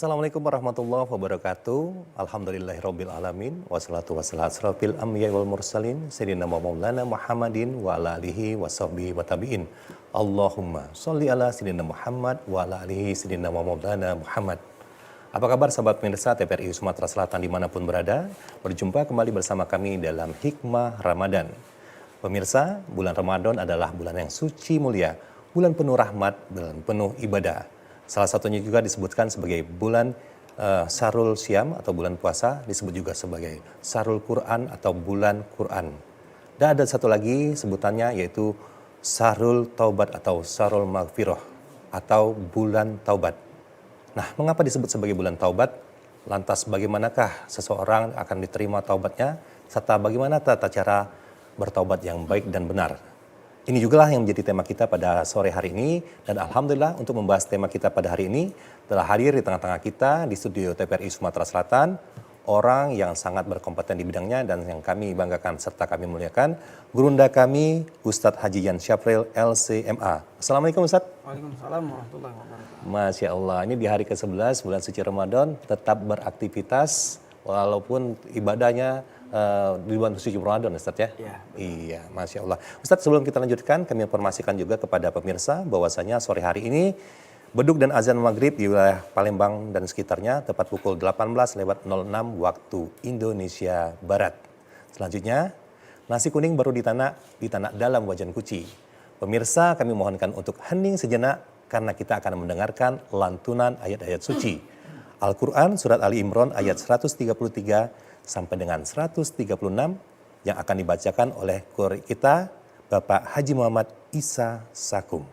Assalamualaikum warahmatullahi wabarakatuh. Alhamdulillahirabbil alamin wassalatu wassalamu asrofil anbiya'i wal mursalin sayyidina maulana Muhammadin wa ala alihi washabbihi wa tabi'in. Allahumma sholli ala sayyidina Muhammad wa ala alihi sayyidina maulana Muhammad. Apa kabar sahabat pemirsa TVRI Sumatera Selatan dimanapun berada? Berjumpa kembali bersama kami dalam Hikmah Ramadan. Pemirsa, bulan Ramadan adalah bulan yang suci mulia, bulan penuh rahmat, bulan penuh ibadah. Salah satunya juga disebutkan sebagai bulan Syahrul Syam atau bulan puasa, disebut juga sebagai Syahrul Quran atau bulan Quran. Dan ada satu lagi sebutannya yaitu Syahrul Taubat atau Syahrul Maghfirah atau bulan Taubat. Nah, mengapa disebut sebagai bulan Taubat? Lantas bagaimanakah seseorang akan diterima taubatnya? Serta bagaimana tata cara bertaubat yang baik dan benar? Ini juga lah yang menjadi tema kita pada sore hari ini. Dan Alhamdulillah untuk membahas tema kita pada hari ini telah hadir di tengah-tengah kita di studio TVRI Sumatera Selatan. Orang yang sangat berkompeten di bidangnya dan yang kami banggakan serta kami muliakan. Gurunda kami Ustadz Haji Yan Syafril LCMA. Assalamualaikum Ustadz. Waalaikumsalam warahmatullahi wabarakatuh. Masya Allah, ini di hari ke-11 bulan suci Ramadan tetap beraktivitas walaupun ibadahnya di bulan suci Ramadan, Ustadz ya? Iya, Masya Allah. Ustadz, sebelum kita lanjutkan, kami informasikan juga kepada pemirsa bahwasanya sore hari ini beduk dan azan maghrib di wilayah Palembang dan sekitarnya tepat pukul 18.06 waktu Indonesia Barat. Selanjutnya, nasi kuning baru ditanak dalam wajan kuci. Pemirsa, kami mohonkan untuk hening sejenak karena kita akan mendengarkan lantunan ayat-ayat suci. Al-Quran Surat Ali Imran ayat 133 sampai dengan 136 yang akan dibacakan oleh qori kita Bapak Haji Muhammad Isa Sakum.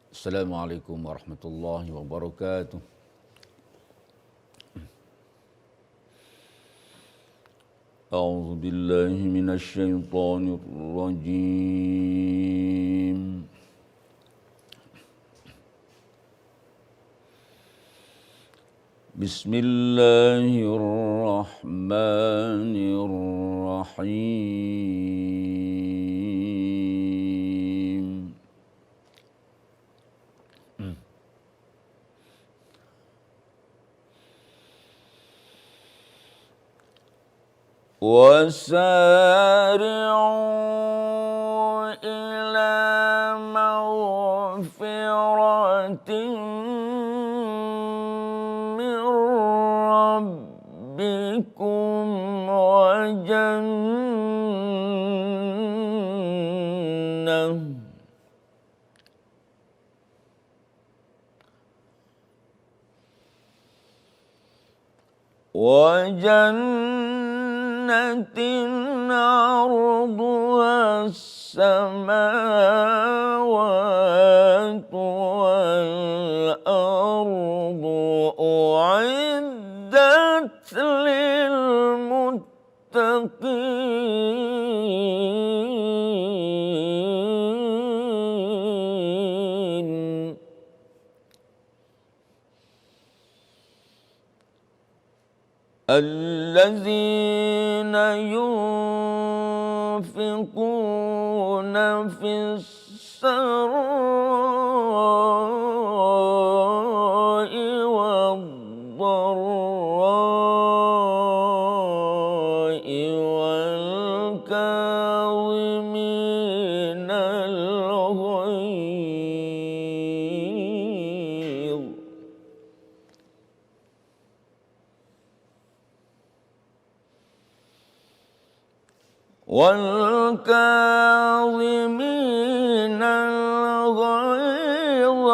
Assalamualaikum warahmatullahi wabarakatuh. A'udzu billahi minasy syaithanir rajim. Bismillahirrahmanirrahim. وسارعوا إلى مغفرة من ربكم وجنة عرضها السماوات والأرض أعدت للمتقين الذين ينفقون في السراء والضراء والكاظمين الغيظ والكاظمين الغيظ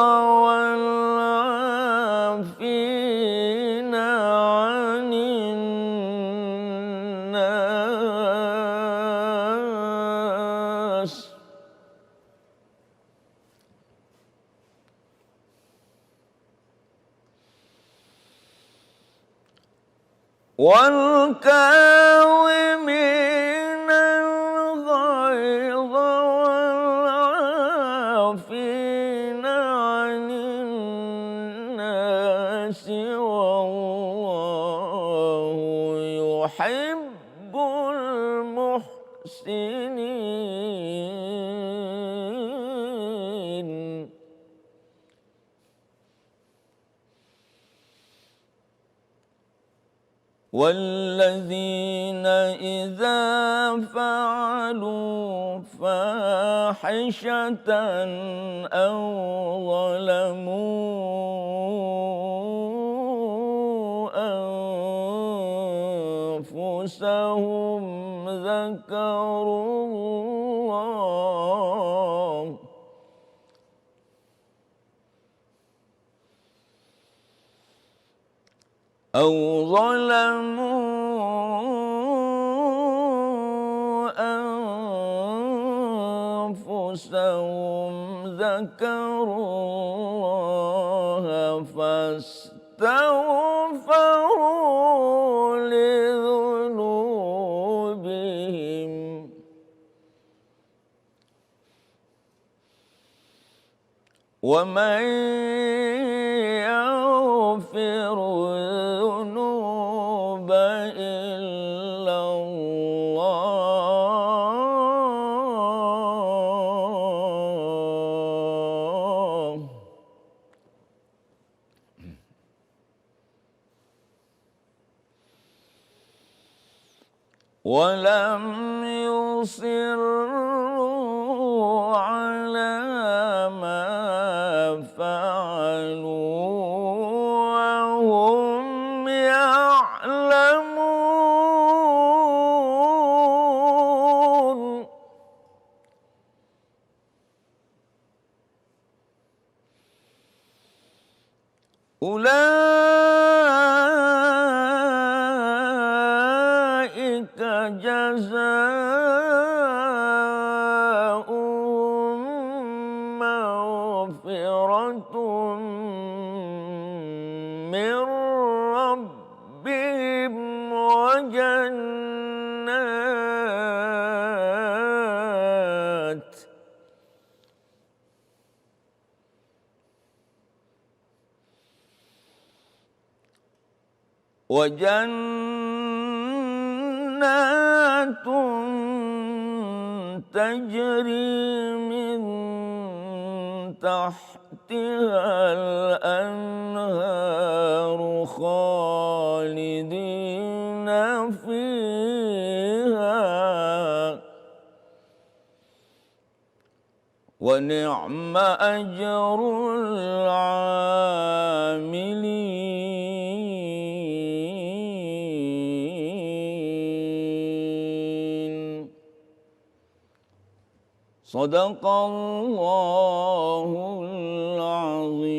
والعافين عن الناس والكاظمين الغيظ والعافين عن الناس والله يحب المحسنين والذين إذا فعلوا فاحشة أو ظلموا أنفسهم ذكروا الله أو ظلموا أنفسهم ذكروا الله فاستغفروا لذنوبهم ومن يغفر الذنوب إلا الله ولم يصروا على ما فعلوا وهم يعلمون أولئك جزاؤهم مغفرة من ربهم وجنات تجري من تحتها الأنهار خالدين فيها ونعم أجر العاملين صدق الله العظيم.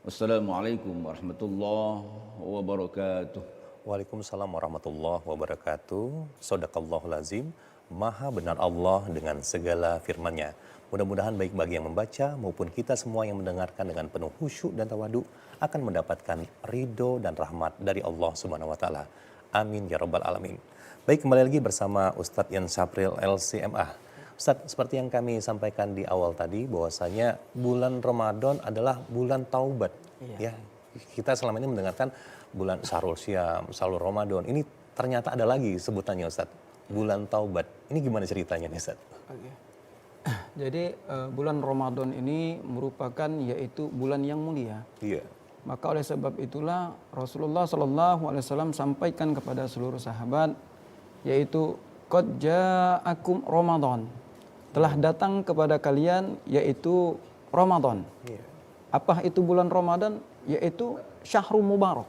Wassalamualaikum warahmatullahi wabarakatuh. Waalaikumsalam warahmatullahi wabarakatuh. Shadaqallahul azim. Maha benar Allah dengan segala firman-Nya. Mudah-mudahan baik bagi yang membaca maupun kita semua yang mendengarkan dengan penuh khusyuk dan tawadu akan mendapatkan ridho dan rahmat dari Allah Subhanahu wa taala. Amin ya rabbal alamin. Baik, kembali lagi bersama Ustadz Yan Sapril LCMA. Ustadz, seperti yang kami sampaikan di awal tadi bahwasanya bulan Ramadan adalah bulan taubat. Ya, kita selama ini mendengarkan bulan Syahrul Syam, Syahrul Ramadan. Ini ternyata ada lagi sebutannya Ustadz, bulan taubat. Ini gimana ceritanya nih Ustadz? Oke. Jadi bulan Ramadan ini merupakan yaitu bulan yang mulia. Iya. Maka oleh sebab itulah Rasulullah SAW sampaikan kepada seluruh sahabat yaitu qad ja'akum Ramadan. Telah datang kepada kalian yaitu Ramadan. Iya. Apa itu bulan Ramadan? Yaitu Syahrul Mubarak,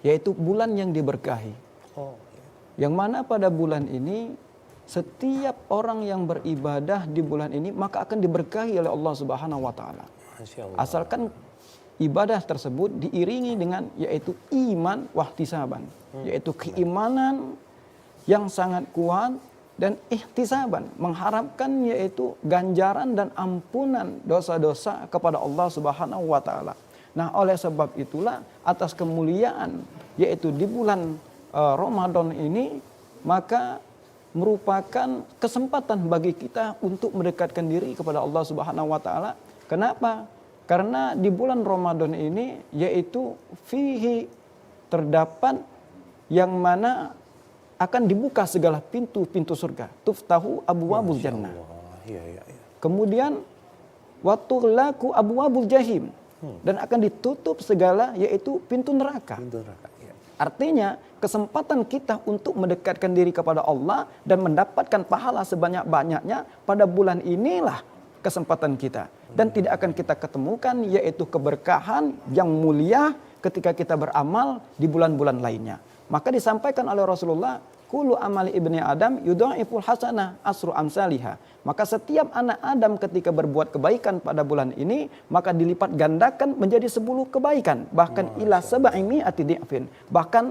yaitu bulan yang diberkahi. Oh, Yang mana pada bulan ini setiap orang yang beribadah di bulan ini maka akan diberkahi oleh Allah Subhanahu wa taala. Masya Allah. Asalkan ibadah tersebut diiringi dengan yaitu iman wahtisaban, yaitu keimanan yang sangat kuat dan ihtisaban, mengharapkan yaitu ganjaran dan ampunan dosa-dosa kepada Allah Subhanahu wa taala. Nah, oleh sebab itulah atas kemuliaan yaitu di bulan Ramadan ini maka merupakan kesempatan bagi kita untuk mendekatkan diri kepada Allah Subhanahu wa taala. Kenapa? Karena di bulan Ramadan ini yaitu fihi terdapat yang mana akan dibuka segala pintu-pintu surga. Tuftahu abwabul jannah. Iya, iya, iya. Kemudian wa tughlaqu abwabul jahim. dan akan ditutup segala yaitu pintu neraka. Pintu neraka. Ya. Artinya kesempatan kita untuk mendekatkan diri kepada Allah dan mendapatkan pahala sebanyak-banyaknya pada bulan inilah kesempatan kita. Dan tidak akan kita ketemukan yaitu keberkahan yang mulia ketika kita beramal di bulan-bulan lainnya. Maka disampaikan oleh Rasulullah, kullu amali ibni Adam yudha'iful hasanah asru amsalihha. Maka setiap anak Adam ketika berbuat kebaikan pada bulan ini, maka dilipat gandakan menjadi 10 kebaikan. Bahkan ila sab'imi atidi'fin. Bahkan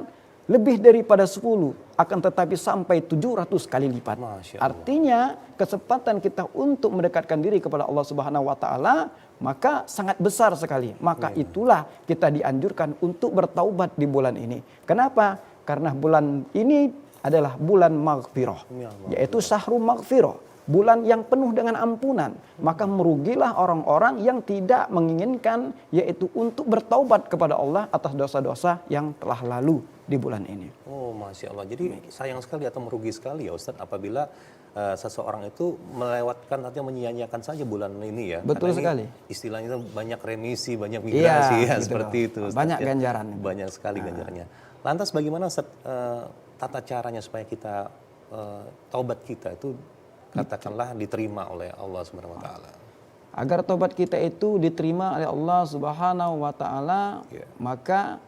lebih daripada 10, akan tetapi sampai 700 kali lipat. Artinya kesempatan kita untuk mendekatkan diri kepada Allah Subhanahu wa taala maka sangat besar sekali. Maka itulah kita dianjurkan untuk bertaubat di bulan ini. Kenapa? Karena bulan ini adalah bulan maghfirah, yaitu syahrul maghfirah. Bulan yang penuh dengan ampunan. Maka merugilah orang-orang yang tidak menginginkan yaitu untuk bertaubat kepada Allah atas dosa-dosa yang telah lalu di bulan ini. Oh, Masya Allah. Jadi sayang sekali atau merugi sekali ya Ustadz apabila seseorang itu melewatkan artinya menyia-nyiakan saja bulan ini ya. Betul sekali. Istilahnya itu banyak remisi, banyak migrasi ya gitu seperti itu. Ustadz, banyak ya. ganjaran. Banyak sekali ganjarannya. Lantas bagaimana Ustadz, tata caranya supaya kita taubat kita itu katakanlah diterima oleh Allah Subhanahu wa taala. Agar taubat kita itu diterima oleh Allah Subhanahu wa taala, maka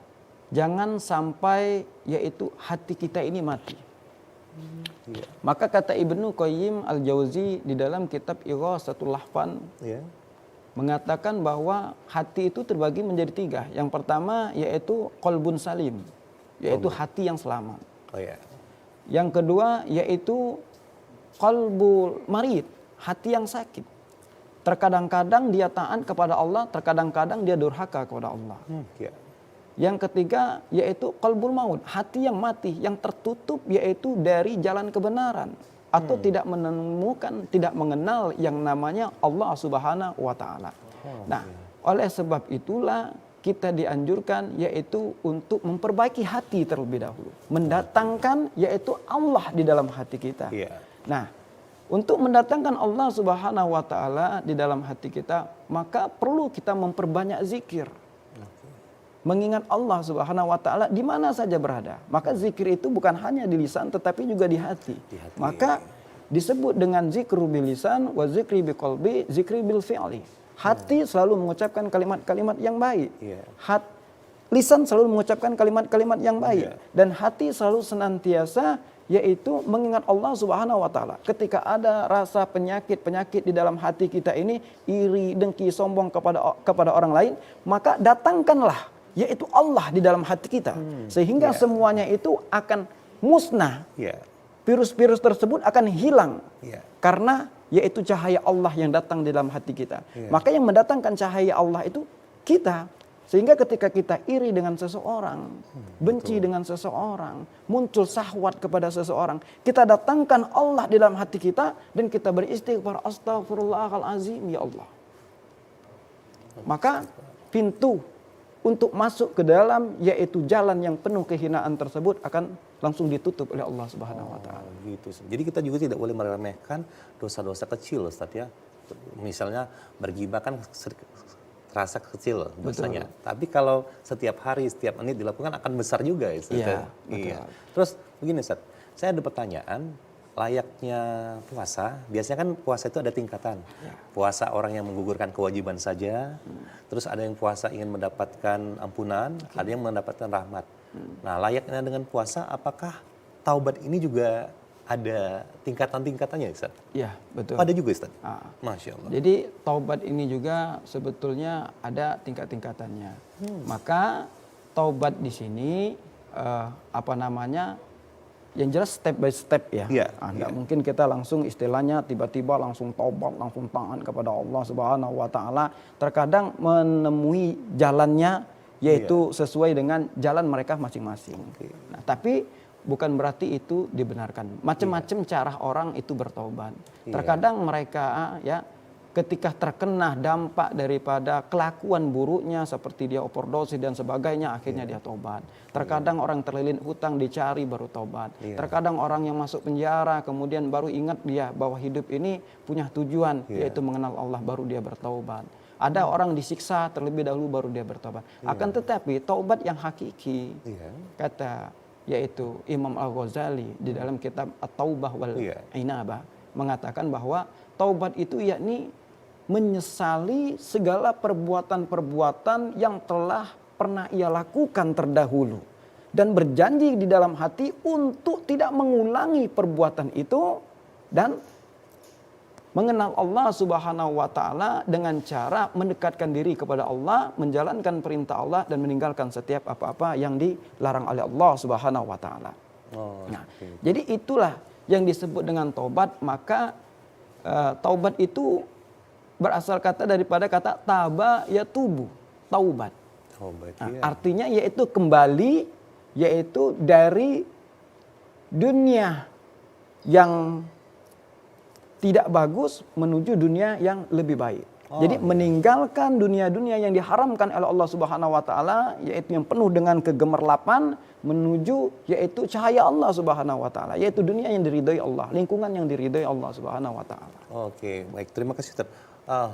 jangan sampai yaitu hati kita ini mati. Maka kata Ibnu Qayyim Al-Jauzi di dalam kitab Ighatsatul Lahfan mengatakan bahwa hati itu terbagi menjadi 3. Yang pertama yaitu qalbun salim, yaitu hati yang selamat. Yang kedua yaitu qalbul marid, hati yang sakit. Terkadang-kadang dia taat kepada Allah, terkadang-kadang dia durhaka kepada Allah. Yang ketiga yaitu qalbul maut, hati yang mati, yang tertutup yaitu dari jalan kebenaran. Atau tidak menemukan, tidak mengenal yang namanya Allah Subhanahu wa ta'ala. Nah, oleh sebab itulah kita dianjurkan yaitu untuk memperbaiki hati terlebih dahulu. Mendatangkan yaitu Allah di dalam hati kita. Nah, untuk mendatangkan Allah Subhanahu wa taala di dalam hati kita, maka perlu kita memperbanyak zikir. Mengingat Allah Subhanahu wa taala di mana saja berada. Maka zikir itu bukan hanya di lisan tetapi juga di hati. Maka disebut dengan zikru bil lisan wa zikri bil qalbi, zikri bil fi'li. Hati selalu mengucapkan kalimat-kalimat yang baik. Lisan selalu mengucapkan kalimat-kalimat yang baik. Dan hati selalu senantiasa yaitu mengingat Allah Subhanahu wa taala. Ketika ada rasa penyakit-penyakit di dalam hati kita ini, iri, dengki, sombong kepada orang lain, maka datangkanlah yaitu Allah di dalam hati kita. Sehingga semuanya itu akan musnah. Virus-virus tersebut akan hilang. Karena yaitu cahaya Allah yang datang di dalam hati kita. Maka yang mendatangkan cahaya Allah itu kita. Sehingga ketika kita iri dengan seseorang, benci dengan seseorang, muncul syahwat kepada seseorang, kita datangkan Allah di dalam hati kita dan kita beristighfar, astaghfirullahalazim ya Allah. Maka pintu untuk masuk ke dalam yaitu jalan yang penuh kehinaan tersebut akan langsung ditutup oleh Allah Subhanahu wa taala. Gitu. Jadi kita juga tidak boleh meremehkan dosa-dosa kecil Ustaz ya. Misalnya bergibah kan rasa kecil dosanya. Tapi kalau setiap hari, setiap menit dilakukan akan besar juga ya Ustaz. Iya. Terus begini Ustaz, saya ada pertanyaan, layaknya puasa, biasanya kan puasa itu ada tingkatan. Puasa orang yang menggugurkan kewajiban saja, terus ada yang puasa ingin mendapatkan ampunan, ada yang mendapatkan rahmat. Nah, layaknya dengan puasa, apakah taubat ini juga ada tingkatan-tingkatannya Ustaz? Iya, betul. Ada juga Ustaz? Masya Allah. Jadi taubat ini juga sebetulnya ada tingkat-tingkatannya. Maka taubat di sini yang jelas step by step ya. Nggak mungkin kita langsung istilahnya tiba-tiba langsung taubat, langsung taat kepada Allah Subhanahu wa taala. Terkadang menemui jalannya yaitu sesuai dengan jalan mereka masing-masing. Nah, tapi bukan berarti itu dibenarkan. Macam-macam cara orang itu bertobat. Terkadang mereka ya ketika terkena dampak daripada kelakuan buruknya seperti dia overdosis dan sebagainya, akhirnya dia tobat. Terkadang orang terlilit hutang dicari baru tobat. Terkadang orang yang masuk penjara kemudian baru ingat dia bahwa hidup ini punya tujuan yaitu mengenal Allah, baru dia bertobat. Ada orang disiksa terlebih dahulu baru dia bertobat. Akan tetapi taubat yang hakiki, kata yaitu Imam Al-Ghazali di dalam kitab At-Taubah wal Inabah mengatakan bahwa taubat itu yakni menyesali segala perbuatan-perbuatan yang telah pernah ia lakukan terdahulu dan berjanji di dalam hati untuk tidak mengulangi perbuatan itu dan mengenal Allah Subhanahu wa taala dengan cara mendekatkan diri kepada Allah, menjalankan perintah Allah dan meninggalkan setiap apa-apa yang dilarang oleh Allah Subhanahu wa taala. Jadi itulah yang disebut dengan taubat. Maka taubat itu berasal kata daripada kata taba yatubu, taubat. Artinya yaitu kembali, yaitu dari dunia yang tidak bagus menuju dunia yang lebih baik. Jadi meninggalkan dunia-dunia yang diharamkan oleh Allah Subhanahu wa taala, yaitu yang penuh dengan kegemerlapan, menuju yaitu cahaya Allah Subhanahu wa taala, yaitu dunia yang diridhai Allah, lingkungan yang diridhai Allah Subhanahu wa taala. Oke, baik, terima kasih Ustaz.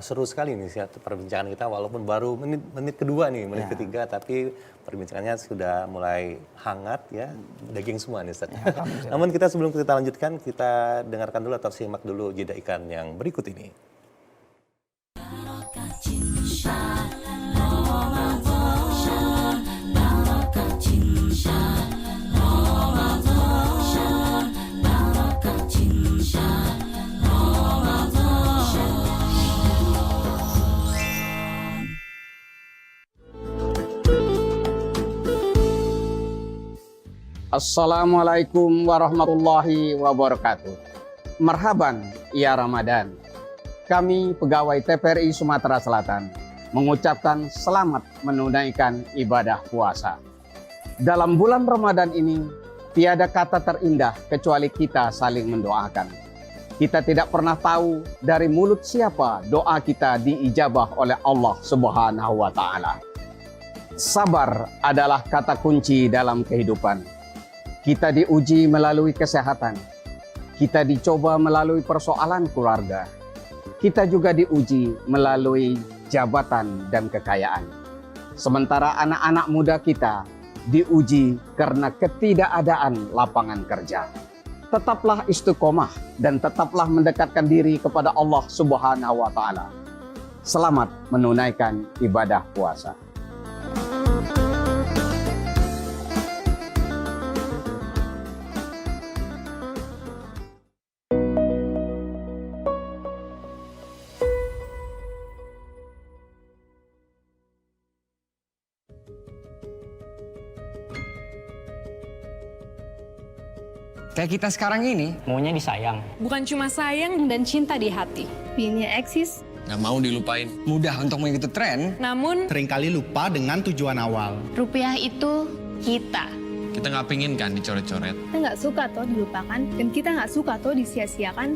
Seru sekali nih perbincangan kita, walaupun baru menit kedua nih, menit ketiga, tapi perbincangannya sudah mulai hangat ya, daging semua nih Ustaz. Namun sebelum kita lanjutkan, kita dengarkan dulu atau simak dulu jeda iklan yang berikut ini. Assalamualaikum warahmatullahi wabarakatuh. Marhaban ya Ramadan. Kami pegawai TPRI Sumatera Selatan mengucapkan selamat menunaikan ibadah puasa. Dalam bulan Ramadan ini tiada kata terindah kecuali kita saling mendoakan. Kita tidak pernah tahu dari mulut siapa doa kita diijabah oleh Allah Subhanahu wa taala. Sabar adalah kata kunci dalam kehidupan. Kita diuji melalui kesehatan, kita dicoba melalui persoalan keluarga, kita juga diuji melalui jabatan dan kekayaan. Sementara anak-anak muda kita diuji karena ketidakadaan lapangan kerja. Tetaplah istiqomah dan tetaplah mendekatkan diri kepada Allah Subhanahu wa taala. Selamat menunaikan ibadah puasa. Kayak kita sekarang ini, maunya disayang. Bukan cuma sayang dan cinta di hati. Pinginnya eksis. nggak mau dilupain. Mudah untuk mengikuti tren. Namun, seringkali lupa dengan tujuan awal. Rupiah itu kita. Kita nggak pingin kan dicoret-coret. Kita nggak suka toh dilupakan, dan kita nggak suka toh disia-siakan.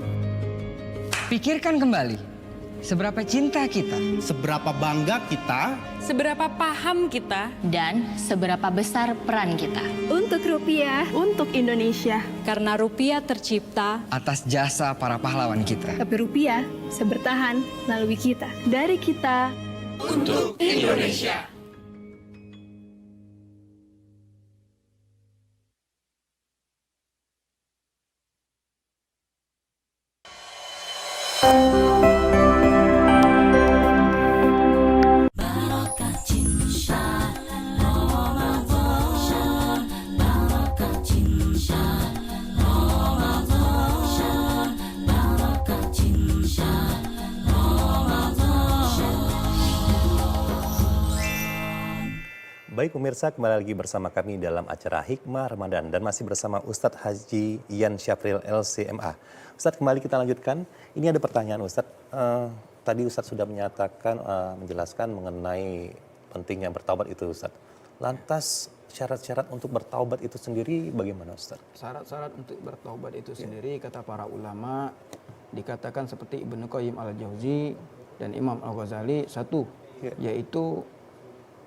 Pikirkan kembali. Seberapa cinta kita, seberapa bangga kita, seberapa paham kita, dan seberapa besar peran kita. Untuk rupiah, untuk Indonesia. Karena rupiah tercipta atas jasa para pahlawan kita. Tapi rupiah bisa bertahan melalui kita. Dari kita, untuk Indonesia. Baik pemirsa, kembali lagi bersama kami dalam acara Hikmah Ramadan dan masih bersama Ustadz Haji Yan Syafril LCMA. Ustadz, kembali kita lanjutkan. Ini ada pertanyaan Ustadz. Tadi Ustadz sudah menyatakan, menjelaskan mengenai pentingnya bertaubat itu Ustadz. Lantas syarat-syarat untuk bertaubat itu sendiri bagaimana Ustadz? Syarat-syarat untuk bertaubat itu sendiri kata para ulama dikatakan seperti Ibnu Qayyim Al-Jauzi dan Imam Al-Ghazali, satu yaitu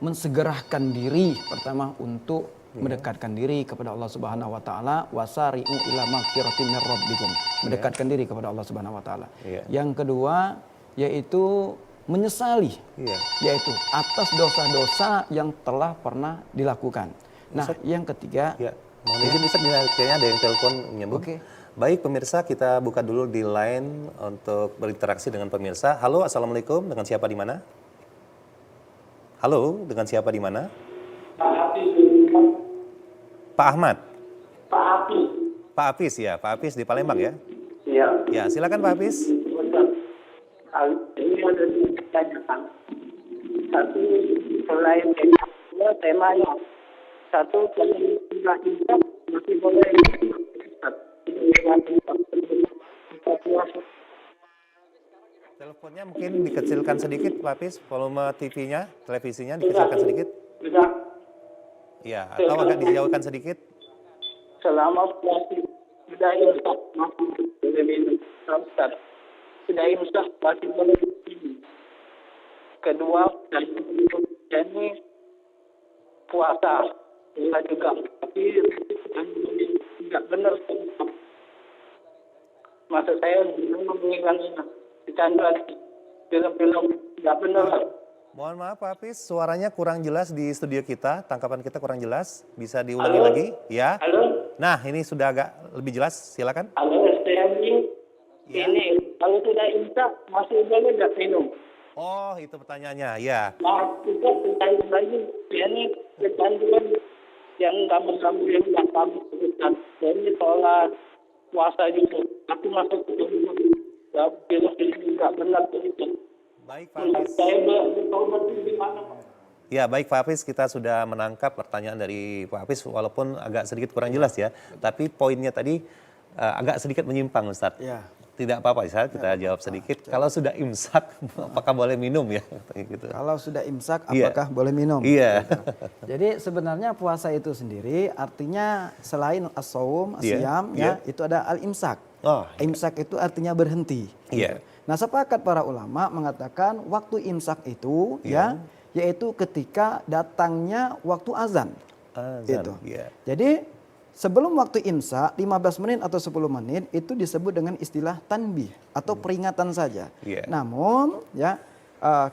mensegerakan diri pertama untuk mendekatkan diri kepada Allah Subhanahu wa taala, wasari'u ila magfiratin mir rabbikum, mendekatkan diri kepada Allah Subhanahu wa taala. Yang kedua yaitu menyesali, Iya. yaitu atas dosa-dosa yang telah pernah dilakukan. Nah, yang ketiga, Ya, mohon izin Ustaz, kayaknya ada yang telepon menyambung. Oke. Baik pemirsa, kita buka dulu di line untuk berinteraksi dengan pemirsa. Halo, assalamualaikum. Dengan siapa di mana? Halo, dengan siapa di mana? Pak Ahmad. Pak Hafiz ya, Pak Hafiz di Palembang ya. Iya. Ya, silakan Pak Hafiz. Ini ada ditanyakan. Satu, selain temanya. Satu, kalau sudah imsak, masih boleh Teleponnya mungkin dikecilkan sedikit Pak Hafiz, volume TV-nya, televisinya dikecilkan sedikit. Sudah. Ya, atau agak dijauhkan sedikit. Selama masih sudah imsak, masih boleh minum. Ustaz. Sudah imsak, masih boleh minum. Kedua, dan ini puasa. Iya juga, tapi tidak benar. Maksud saya belum mengingatnya kecanduan film-film tidak benar. Mohon maaf Pak Hafiz, suaranya kurang jelas di studio kita, tangkapan kita kurang jelas. Bisa diulangi lagi? Ya. Halo? Nah, ini sudah agak lebih jelas, silakan. Halo, saya ini kalau sudah imsak masih boleh tidak minum? Oh, itu pertanyaannya, ya. Nah, kita bertanya lagi, ini kecanduan yang kamu yang tidak kamu sebutkan. Ini sholat, puasa juga. Tapi masuk ke film tidak benar begitu. Baik Pak Hafiz. Saya bertobat di mana, Pak? Ya, baik Pak Hafiz, kita sudah menangkap pertanyaan dari Pak Hafiz walaupun agak sedikit kurang jelas ya. Tapi poinnya tadi agak sedikit menyimpang Ustadz. ya, Tidak apa-apa Ustadz, kita jawab sedikit. Kalau sudah imsak, apakah boleh minum ya? Gitu. kalau sudah imsak, Iya. apakah boleh minum? Iya. Jadi sebenarnya puasa itu sendiri artinya selain as-saum, Iya, as-siyam, iya. ya, itu ada al-imsak. Oh, Imsak itu artinya berhenti. Iya. Nah, sepakat para ulama mengatakan waktu imsak itu Iya. ya yaitu ketika datangnya waktu azan. Azan, Itu. iya. Jadi sebelum waktu imsak 15 menit atau 10 menit itu disebut dengan istilah tanbih atau peringatan saja. Iya. Namun ya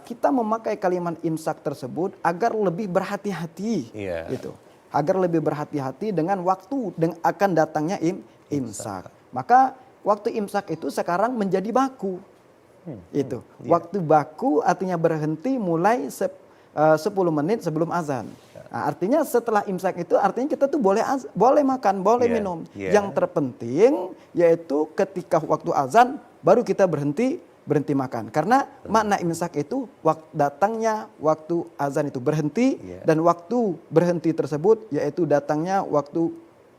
kita memakai kalimat imsak tersebut agar lebih berhati-hati. Iya. Gitu. Agar lebih berhati-hati dengan waktu akan datangnya imsak. Maka waktu imsak itu sekarang menjadi baku. Itu. Iya. Waktu baku artinya berhenti mulai 10 menit sebelum azan. Nah, artinya setelah imsak itu artinya kita tuh boleh makan, boleh Iya, minum. iya. Yang terpenting yaitu ketika waktu azan baru kita berhenti makan. Karena makna imsak itu datangnya waktu azan itu berhenti, Iya. dan waktu berhenti tersebut yaitu datangnya waktu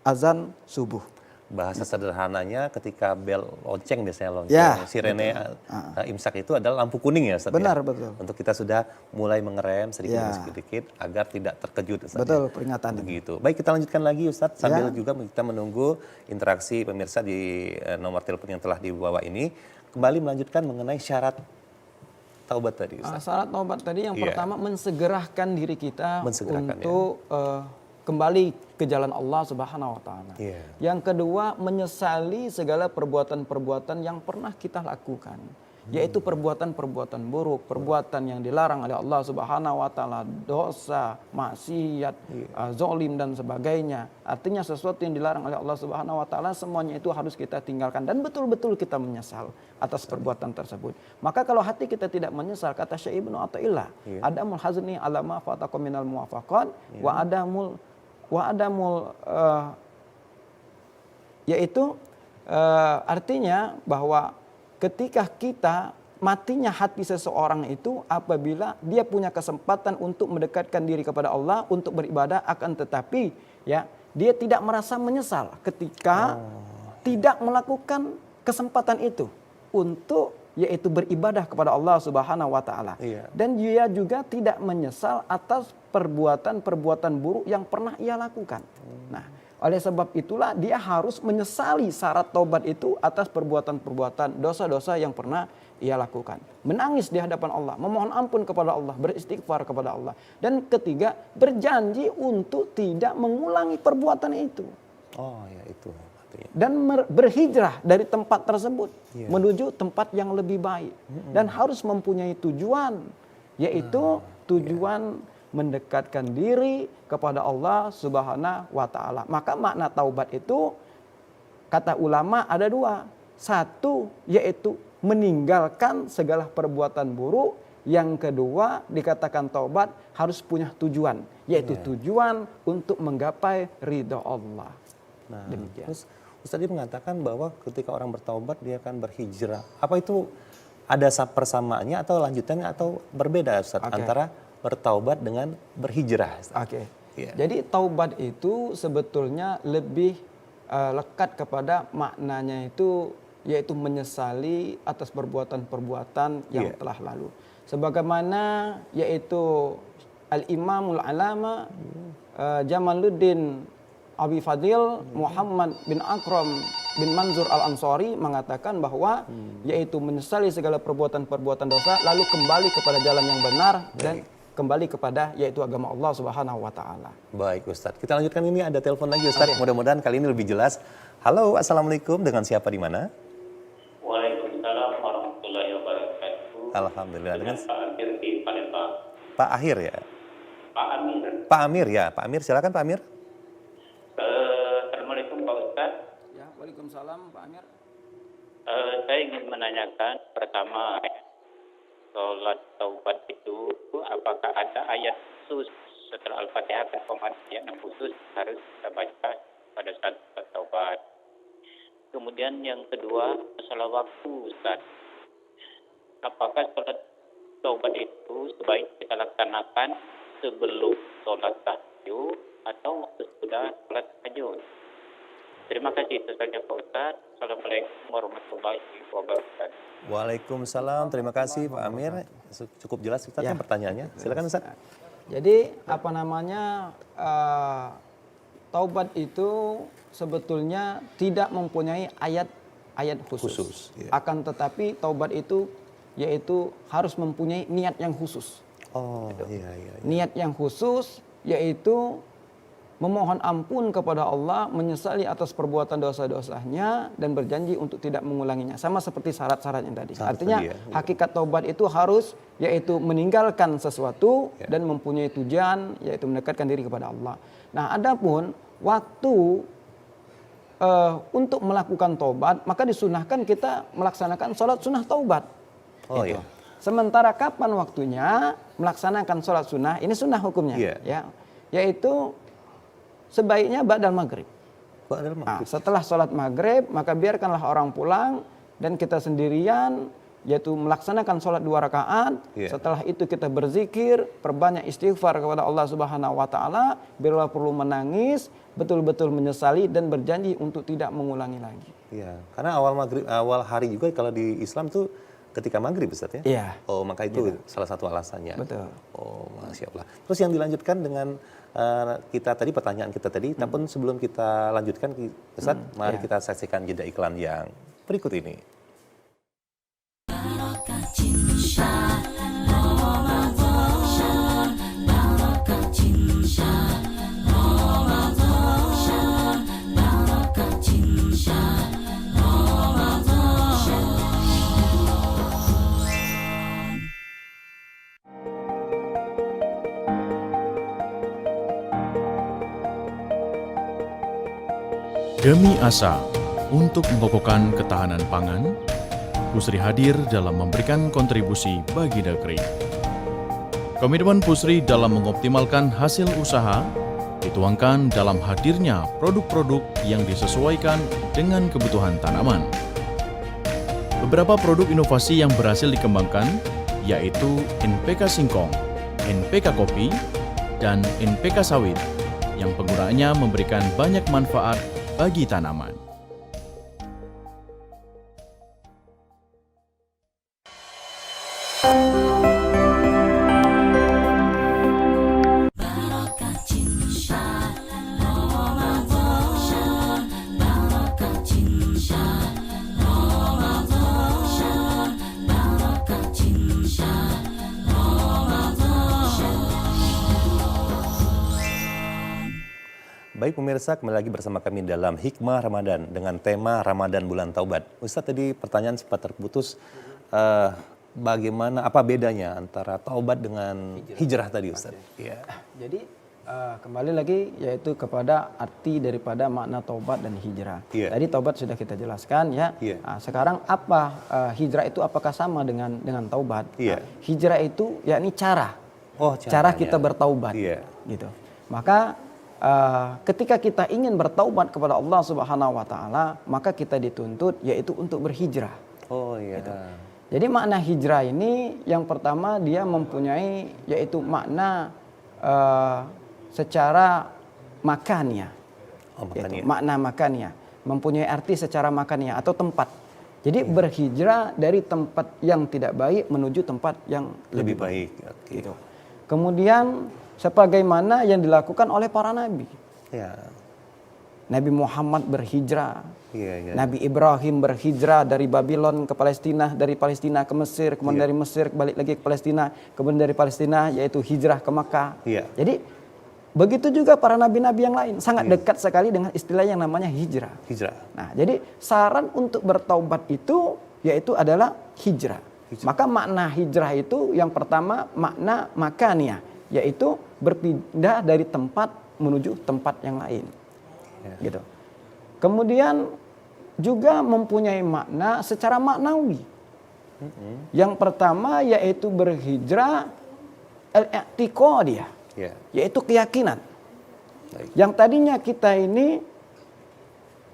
azan subuh. Bahasa sederhananya ketika bel lonceng biasanya lonceng, Ya, sirene imsak itu adalah lampu kuning ya Ustaz. Benar, ya? betul. Untuk kita sudah mulai mengerem sedikit Ya. demi sedikit agar tidak terkejut Ustaz. Betul, ya. peringatan. Begitu. Baik, kita lanjutkan lagi Ustaz sambil Ya. juga kita menunggu interaksi pemirsa di nomor telepon yang telah dibawa ini. Kembali melanjutkan mengenai syarat taubat tadi Ustaz. Syarat taubat tadi yang Iya. pertama mensegerakan diri kita Mensegerakan, untuk kembali ke jalan Allah Subhanahu wa taala. Iya. Yang kedua, menyesali segala perbuatan-perbuatan yang pernah kita lakukan, yaitu perbuatan-perbuatan buruk, perbuatan yang dilarang oleh Allah Subhanahu wa taala, dosa, maksiat, zalim dan sebagainya. Artinya sesuatu yang dilarang oleh Allah Subhanahu wa taala semuanya itu harus kita tinggalkan dan betul-betul kita menyesal atas perbuatan tersebut. Maka kalau hati kita tidak menyesal, kata Syekh Ibnu Athaillah, adamul hazni ala ma fatakum minal muwafaqat wa adamul yaitu artinya bahwa ketika kita matinya hati seseorang itu apabila dia punya kesempatan untuk mendekatkan diri kepada Allah untuk beribadah, akan tetapi ya dia tidak merasa menyesal ketika tidak melakukan kesempatan itu untuk yaitu beribadah kepada Allah Subhanahu wa taala. Iya. Dan dia juga tidak menyesal atas perbuatan-perbuatan buruk yang pernah ia lakukan. Nah, oleh sebab itulah dia harus menyesali syarat taubat itu atas perbuatan-perbuatan dosa-dosa yang pernah ia lakukan. Menangis di hadapan Allah, memohon ampun kepada Allah, beristighfar kepada Allah. Dan ketiga, berjanji untuk tidak mengulangi perbuatan itu. Oh ya itu. dan berhijrah dari tempat tersebut menuju tempat yang lebih baik dan harus mempunyai tujuan, yaitu tujuan mendekatkan diri kepada Allah Subhanahu wa taala. Maka makna taubat itu kata ulama ada dua. Satu yaitu meninggalkan segala perbuatan buruk. Yang kedua dikatakan taubat harus punya tujuan, yaitu tujuan untuk menggapai ridha Allah. Nah, terus Ustaz tadi mengatakan bahwa ketika orang bertaubat dia akan berhijrah. Apa itu ada persamaannya atau lanjutannya atau berbeda Ustaz antara bertaubat dengan berhijrah? Oke. Jadi taubat itu sebetulnya lebih lekat kepada maknanya itu, yaitu menyesali atas perbuatan-perbuatan yang telah lalu. Sebagaimana yaitu Al-Imamul Alama Jamaluddin Abi Fadil Muhammad bin Akram bin Manzur Al-Ansari mengatakan bahwa yaitu menyesali segala perbuatan-perbuatan dosa lalu kembali kepada jalan yang benar dan kembali kepada yaitu agama Allah Subhanahu wa taala. Baik Ustadz, kita lanjutkan, ini ada telepon lagi Ustadz. Mudah-mudahan kali ini lebih jelas. Halo, Assalamualaikum, dengan siapa di mana? Waalaikumsalam warahmatullahi wabarakatuh. Alhamdulillah. Dengan Pak Amir di Palembang. Pak Akhir ya? Pak Amir. Pak Amir ya, Pak Amir silakan Pak Amir. Assalamualaikum Pak Ustaz. Ya, waalaikumsalam Pak Amir. Saya ingin menanyakan pertama, sholat taubat itu apakah ada ayat khusus setelah Al-Fatihah atau ayat yang khusus harus kita baca pada saat taubat? Kemudian yang kedua, masalah waktu Ustaz. Apakah sholat taubat itu sebaik kita laksanakan sebelum sholat tahajud atau sudah sholat tahajud? Terima kasih, itu saja Pak Ustaz. Assalamualaikum warahmatullahi wabarakatuh. Waalaikumsalam, terima kasih Pak Amir. Cukup jelas Ustaz kan pertanyaannya. Silakan Ustaz. Jadi apa namanya taubat itu sebetulnya tidak mempunyai ayat khusus. Akan tetapi taubat itu yaitu harus mempunyai niat yang khusus. Oh, iya. Niat yang khusus yaitu memohon ampun kepada Allah, menyesali atas perbuatan dosa-dosanya dan berjanji untuk tidak mengulanginya. Sama seperti syarat-syarat yang tadi. Artinya hakikat taubat itu harus yaitu meninggalkan sesuatu dan mempunyai tujuan yaitu mendekatkan diri kepada Allah. Nah, adapun waktu untuk melakukan taubat, maka disunahkan kita melaksanakan sholat sunnah taubat. Oh iya. Sementara kapan waktunya melaksanakan sholat sunnah? Ini sunnah hukumnya, ya, yaitu sebaiknya ba'dal maghrib. Nah, setelah sholat maghrib, maka biarkanlah orang pulang dan kita sendirian, yaitu melaksanakan sholat 2 rakaat. Setelah itu kita berzikir, perbanyak istighfar kepada Allah Subhanahu wa taala, bila perlu menangis, betul-betul menyesali dan berjanji untuk tidak mengulangi lagi. Iya, karena awal hari juga kalau di Islam tuh ketika maghrib Ustaz ya? Iya. Oh, maka itu salah satu alasannya. Betul. Oh, Masya Allah. Terus yang dilanjutkan dengan kita tadi, pertanyaan kita tadi, tapi sebelum kita lanjutkan Ustaz, mari kita saksikan jeda iklan yang berikut ini. Demi asa untuk mengokohkan ketahanan pangan, Pusri hadir dalam memberikan kontribusi bagi negeri. Komitmen Pusri dalam mengoptimalkan hasil usaha dituangkan dalam hadirnya produk-produk yang disesuaikan dengan kebutuhan tanaman. Beberapa produk inovasi yang berhasil dikembangkan yaitu NPK Singkong, NPK Kopi, dan NPK Sawit yang penggunaannya memberikan banyak manfaat bagi tanaman. Baik pemirsa, kembali lagi bersama kami dalam Hikmah Ramadan dengan tema Ramadan Bulan Taubat. Ustadz tadi pertanyaan sempat terputus, bagaimana, apa bedanya antara taubat dengan hijrah tadi Ustadz? Ya. Jadi kembali lagi yaitu kepada arti daripada makna taubat dan hijrah. Tadi taubat sudah kita jelaskan ya. Sekarang apa hijrah itu apakah sama dengan taubat? Hijrah itu yakni cara kita bertaubat. Gitu. Maka ketika kita ingin bertaubat kepada Allah Subhanahu wa taala, maka kita dituntut yaitu untuk berhijrah. Gitu. Jadi makna hijrah ini yang pertama dia mempunyai yaitu makna secara makannya. Makna makannya, mempunyai arti secara makannya atau tempat. Jadi berhijrah dari tempat yang tidak baik menuju tempat yang lebih baik. Gitu. Kemudian sebagaimana yang dilakukan oleh para nabi. Nabi Muhammad berhijrah. Nabi Ibrahim berhijrah dari Babylon ke Palestina, dari Palestina ke Mesir, kemudian dari Mesir balik lagi ke Palestina, kemudian dari Palestina yaitu hijrah ke Makkah. Jadi begitu juga para nabi-nabi yang lain, sangat dekat sekali dengan istilah yang namanya hijrah. Nah, jadi saran untuk bertaubat itu yaitu adalah hijrah. Maka makna hijrah itu yang pertama makna makannya, yaitu berpindah dari tempat menuju tempat yang lain. Gitu. Kemudian juga mempunyai makna secara maknawi. Yang pertama yaitu berhijrah al-i'tiqadiyah, yaitu keyakinan. Yang tadinya kita ini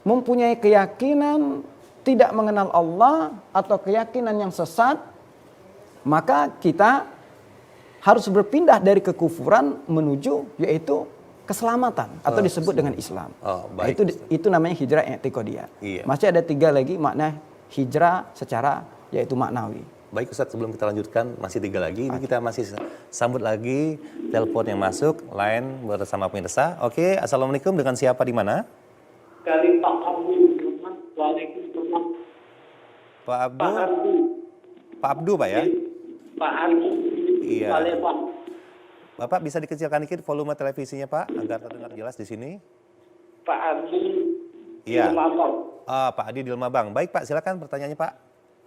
mempunyai keyakinan tidak mengenal Allah atau keyakinan yang sesat, maka kita harus berpindah dari kekufuran menuju yaitu keselamatan atau disebut dengan Islam. Nah, itu namanya hijrah i'tiqadiyah. Masih ada 3 lagi makna hijrah secara yaitu maknawi. Baik Ustadz, sebelum kita lanjutkan masih 3 lagi. Ini kita masih sambut lagi telepon yang masuk, line bersama pemirsa. Oke, assalamualaikum, dengan siapa di mana? Dari Pak Abdul. Waalaikumsalam. Pak Abdu Pak ya? Pak Abdu. Iya. Bapak bisa dikecilkan dikit volume televisinya Pak agar terdengar jelas di sini. Pak Adi di Iya. Lumabang. Pak Adi di Lumabang. Baik Pak, silakan pertanyaannya Pak.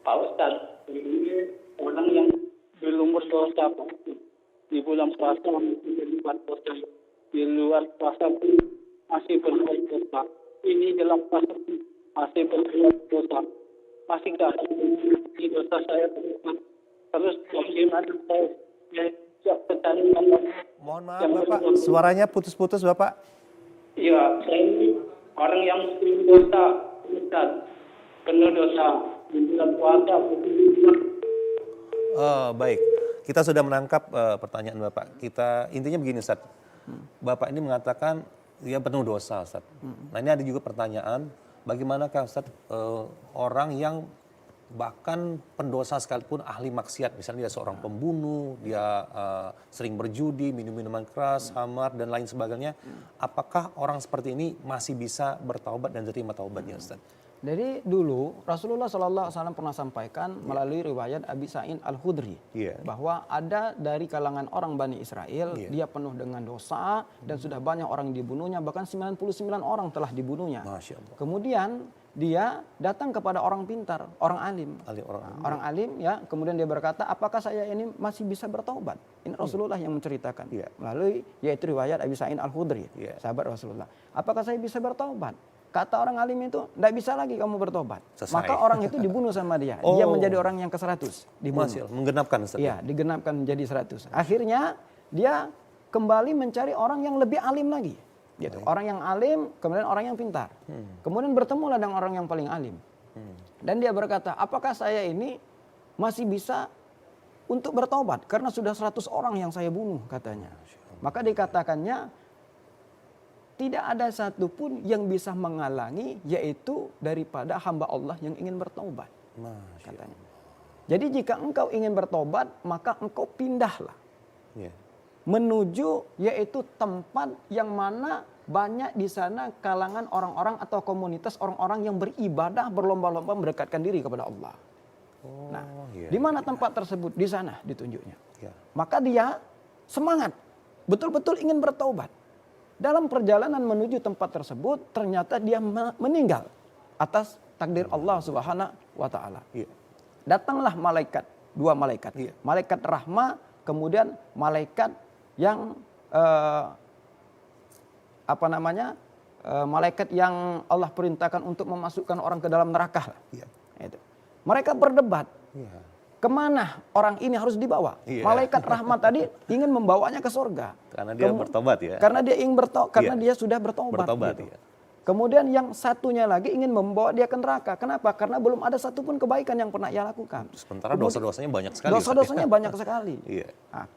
Pak Ustadz, ini orang yang belum berdosa di bulan puasa masih berbuat dosa, di luar puasa pun masih berbuat dosa. Ini dalam puasa pun masih berbuat dosa. Masihkah di dosa saya terus bagaimana saya Mohon maaf Bapak, suaranya putus-putus Bapak. Iya, saya ini orang yang dosa, Ustaz. Penuh dosa. Di bulan puasa. Baik, kita sudah menangkap pertanyaan Bapak. Intinya begini Ustaz. Bapak ini mengatakan dia penuh dosa Ustaz. Nah ini ada juga pertanyaan, bagaimanakah Ustaz orang yang bahkan pendosa sekalipun ahli maksiat, misalnya dia seorang pembunuh, dia sering berjudi, minum minuman keras, khamar dan lain sebagainya, apakah orang seperti ini masih bisa bertaubat dan terima taubatnya Ustaz? Jadi dulu Rasulullah SAW pernah sampaikan melalui riwayat Abi Sa'id Al-Khudri bahwa ada dari kalangan orang Bani Israel, dia penuh dengan dosa dan sudah banyak orang dibunuhnya, bahkan 99 orang telah dibunuhnya. Kemudian dia datang kepada orang pintar, orang alim. Orang alim ya, kemudian dia berkata, apakah saya ini masih bisa bertaubat? Ini Rasulullah yang menceritakan melalui yaitu riwayat Abi Sa'id Al-Khudri, sahabat Rasulullah. Apakah saya bisa bertaubat? Kata orang alim itu, tidak bisa lagi kamu bertobat. Maka orang itu dibunuh sama dia. Dia menjadi orang yang ke-100. Dibunuh. Menggenapkan Ustaz. Iya, digenapkan menjadi 100. Akhirnya dia kembali mencari orang yang lebih alim lagi. Gitu. Orang yang alim, kemudian orang yang pintar. Kemudian bertemulah dengan orang yang paling alim. Dan dia berkata, apakah saya ini masih bisa untuk bertobat? Karena sudah 100 orang yang saya bunuh katanya. Maka dikatakannya, tidak ada satupun yang bisa menghalangi yaitu daripada hamba Allah yang ingin bertobat. Katanya. Jadi jika engkau ingin bertobat, maka engkau pindahlah. Menuju yaitu tempat yang mana banyak di sana kalangan orang-orang atau komunitas orang-orang yang beribadah berlomba-lomba mendekatkan diri kepada Allah. Di mana tempat tersebut? Di sana ditunjuknya. Maka dia semangat, betul-betul ingin bertobat. dalam perjalanan menuju tempat tersebut ternyata dia meninggal atas takdir Allah Subhanahu wa taala. Datanglah malaikat, 2 malaikat. Malaikat rahmah, kemudian malaikat yang malaikat yang Allah perintahkan untuk memasukkan orang ke dalam neraka. Itu. Mereka berdebat. Kemana orang ini harus dibawa? Malaikat rahmat tadi ingin membawanya ke surga. Karena dia bertobat ya. Karena dia ingin karena dia sudah bertobat. Gitu. Kemudian yang satunya lagi ingin membawa dia ke neraka. Kenapa? Karena belum ada satupun kebaikan yang pernah ia lakukan. Sementara dosa-dosanya banyak sekali. Dosa-dosanya banyak sekali. Nah,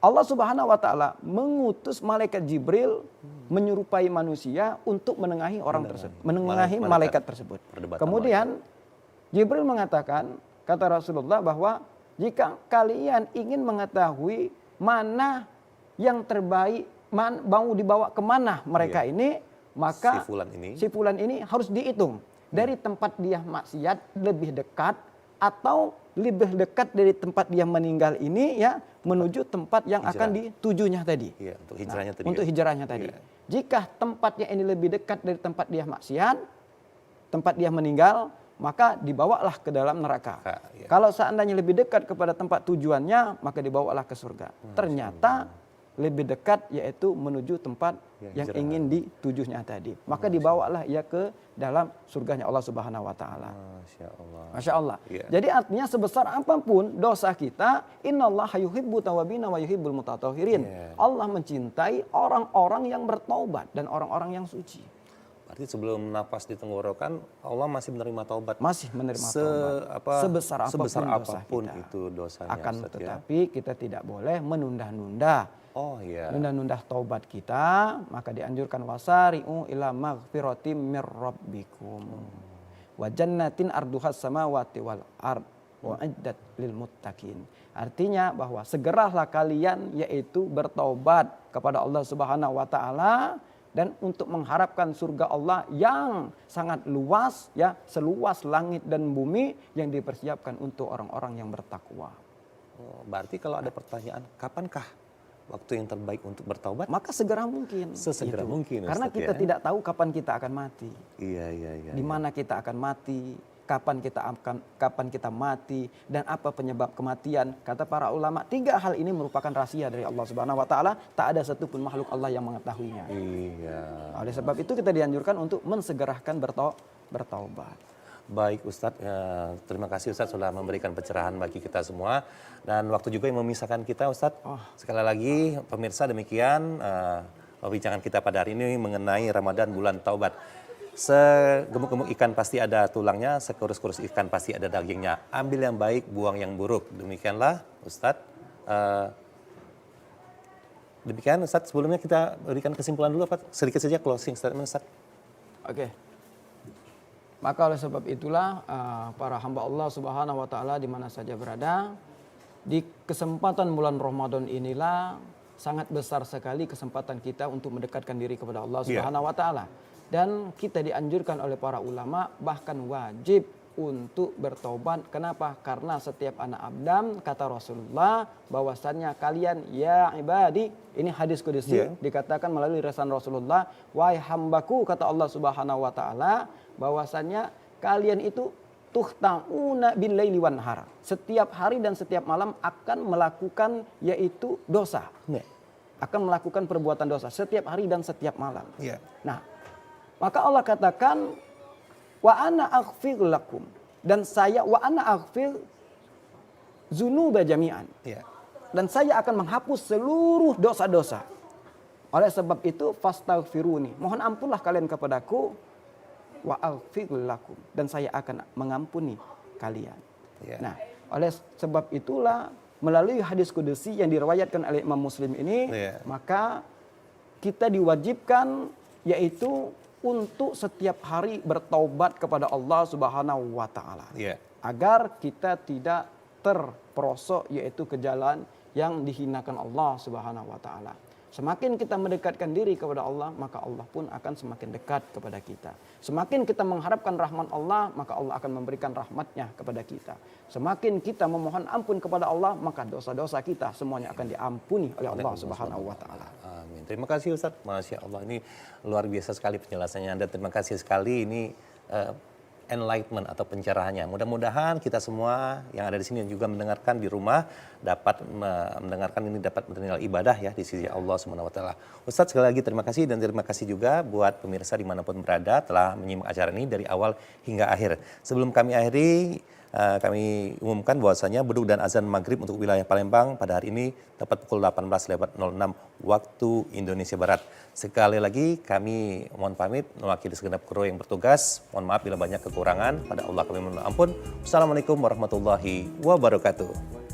Allah Subhanahu wa taala mengutus malaikat Jibril menyerupai manusia untuk menengahi orang tersebut, menengahi malaikat tersebut. Kemudian Jibril mengatakan, kata Rasulullah bahwa jika kalian ingin mengetahui mana yang terbaik, mau dibawa kemana mereka ini, maka si fulan ini harus dihitung dari tempat dia maksiat lebih dekat atau lebih dekat dari tempat dia meninggal ini ya menuju tempat yang akan ditujunya tadi. Untuk hijrahnya tadi. Untuk hijrahnya tadi. Jika tempatnya ini lebih dekat dari tempat dia maksiat, tempat dia meninggal, maka dibawalah ke dalam neraka. Kalau seandainya lebih dekat kepada tempat tujuannya, maka dibawalah ke surga. Ternyata lebih dekat yaitu menuju tempat yang ingin ditujunya tadi. Maka dibawalah ia ke dalam surganya Allah Subhanahu wa taala. Masya Allah. Jadi artinya sebesar apapun dosa kita, innallaha yuhibbu tawabina wa yuhibbul mutatahhirin. Allah mencintai orang-orang yang bertaubat dan orang-orang yang suci. Berarti sebelum nafas di tenggorokan Allah masih menerima taubat. Masih menerima taubat. Sebesar apapun dosa itu dosanya. Akan tetapi kita tidak boleh menunda-nunda. Nunda-nunda taubat kita, maka dianjurkan wasari'u ila maghfiratim mir rabbikum. Wa jannatin arduhas samawati wal ard wa iddat lil muttaqin. Artinya bahwa segeralah kalian yaitu bertaubat kepada Allah Subhanahu wa taala dan untuk mengharapkan surga Allah yang sangat luas ya, seluas langit dan bumi yang dipersiapkan untuk orang-orang yang bertakwa. Berarti kalau ada pertanyaan, kapankah waktu yang terbaik untuk bertaubat? Maka segera mungkin. Sesegera mungkin. Karena kita tidak tahu kapan kita akan mati. Iya. Di mana kita akan mati, kapan kita mati, dan apa penyebab kematian. Kata para ulama, 3 hal ini merupakan rahasia dari Allah Subhanahu wa taala, tak ada satupun makhluk Allah yang mengetahuinya. Oleh sebab itu kita dianjurkan untuk mensegerakan bertaubat. Baik Ustadz, terima kasih Ustadz sudah memberikan pencerahan bagi kita semua. Dan waktu juga yang memisahkan kita Ustadz. Sekali lagi pemirsa demikian perbincangan kita pada hari ini mengenai Ramadan bulan Taubat. Segemuk-gemuk ikan pasti ada tulangnya, sekurus-kurus ikan pasti ada dagingnya. Ambil yang baik, buang yang buruk. Demikianlah Ustadz. Demikian Ustadz, sebelumnya kita berikan kesimpulan dulu Pak. Sedikit saja closing statement Ustadz. Oke. Maka oleh sebab itulah para hamba Allah Subhanahu wa taala di mana saja berada, di kesempatan bulan Ramadan inilah sangat besar sekali kesempatan kita untuk mendekatkan diri kepada Allah Subhanahu wa taala. Dan kita dianjurkan oleh para ulama bahkan wajib untuk bertobat. Kenapa? Karena setiap anak Adam, kata Rasulullah, bahwasannya kalian ya ibadi, ini hadis qudsi dikatakan melalui lisan Rasulullah, wahai hambaku, kata Allah Subhanahu wa taala, bahwasannya kalian itu tuhta'una bil laili wan nahar. Setiap hari dan setiap malam akan melakukan yaitu dosa. Akan melakukan perbuatan dosa setiap hari dan setiap malam. Nah, maka Allah katakan wa ana aghfir lakum, dan saya wa ana aghfir dzunuba jami'an. Dan saya akan menghapus seluruh dosa-dosa. Oleh sebab itu fastaghfiruni, mohon ampunlah kalian kepadaku, wa aghfir lakum, dan saya akan mengampuni kalian. Nah, oleh sebab itulah melalui hadis qudsi yang diriwayatkan oleh Imam Muslim ini, maka kita diwajibkan yaitu untuk setiap hari bertaubat kepada Allah Subhanahu wa taala. Agar kita tidak terperosok yaitu ke jalan yang dihinakan Allah Subhanahu wa taala. Semakin kita mendekatkan diri kepada Allah, maka Allah pun akan semakin dekat kepada kita. Semakin kita mengharapkan rahmat Allah, maka Allah akan memberikan rahmatnya kepada kita. Semakin kita memohon ampun kepada Allah, maka dosa-dosa kita semuanya akan diampuni oleh Allah Subhanahu wa taala. Amin. Terima kasih Ustadz, Masya Allah ini luar biasa sekali penjelasannya. Dan terima kasih sekali ini enlightenment atau pencerahannya. Mudah-mudahan kita semua yang ada di sini juga mendengarkan di rumah dapat mendengarkan ini, dapat bernilai ibadah ya di sisi Allah Subhanahu wa taala. Ustadz sekali lagi terima kasih, dan terima kasih juga buat pemirsa dimanapun berada telah menyimak acara ini dari awal hingga akhir. Sebelum kami akhiri, kami umumkan bahwasanya beduk dan azan maghrib untuk wilayah Palembang pada hari ini tepat pukul 18.06 waktu Indonesia Barat. Sekali lagi kami mohon pamit mewakili segenap kru yang bertugas. Mohon maaf bila banyak kekurangan. Pada Allah kami mohon ampun. Wassalamualaikum warahmatullahi wabarakatuh.